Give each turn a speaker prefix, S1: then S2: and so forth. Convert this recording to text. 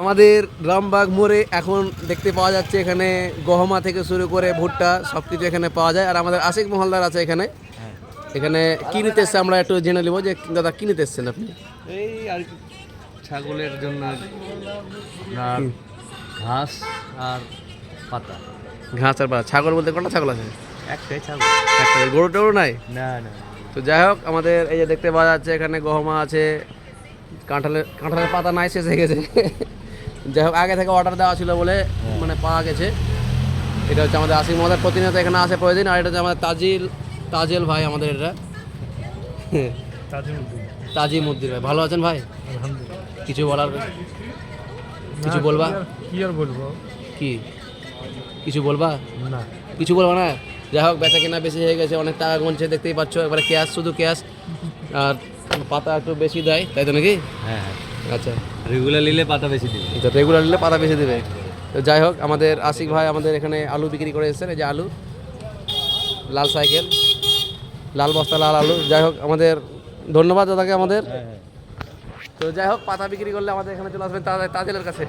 S1: আমাদের রামবাগ মোড়ে এখন দেখতে পাওয়া যাচ্ছে এখানে গহমা থেকে শুরু করে ভুট্টা সব কিছু এখানে পাওয়া যায়। আর আমাদের আশিক মহলদার আছে এখানে। এখানে কি নিতে এসছে আমরা একটু জেনে নেবো যে দাদা কি নিতে এসছেন আপনি?
S2: এই আর কি ছাগলের জন্য আপনার ঘাস আর পাতা।
S1: ঘাস আর পাতা। ছাগল বলতে কোনটা ছাগল আছে?
S2: একটাই ছাগল।
S1: একটা গরু টরু নাই?
S2: না না।
S1: তো যাই হোক আমাদের এই যে দেখতে পাওয়া যাচ্ছে এখানে গহমা আছে, কাঁঠালের পাতা নাই, শেষ হয়ে গেছে। যাই হোক আগে থেকে অর্ডার দেওয়া ছিল বলে মানে পাওয়া গেছে। এটা হচ্ছে আমাদের আশিক মহলদার প্রতিনিয়ত এখানে আসে প্রতিদিন। আর এটা হচ্ছে আমাদের তাজেল ভাই আমাদের এটা তাজিমউদ্দিন ভাই। ভালো আছেন ভাই?
S3: আলহামদুলিল্লাহ।
S1: কিছু বলার, কিছু বলবা?
S3: কি আর বলবো?
S1: কি কিছু বলবা?
S3: না,
S1: কিছু বলবা না? যাই হোক বেচা কেনা বেশি হয়ে গেছে, অনেক টাকা গুনছে দেখতেই পাচ্ছ। একবারে ক্যাশ, শুধু ক্যাশ। আর পাতা একটু বেশি দেয়, তাই তো নাকি?
S2: হ্যাঁ হ্যাঁ,
S1: আচ্ছা,
S2: রেগুলার নিলে পাতা বেশি দিবে।
S1: তো রেগুলার নিলে পাতা বেশি দেবে। তো যাই হোক আমাদের আশিক ভাই আমাদের এখানে আলু বিক্রি করে এসেছেন। এই যে আলু, লাল সাইকেল, লাল বস্তা, লাল আলু। যাই হোক আমাদের ধন্যবাদ দাদাকে আমাদের।
S2: হ্যাঁ হ্যাঁ।
S1: তো যাই হোক পাতা বিক্রি করলে আমাদের এখানে চলে আসবেন তাজেলের কাছে।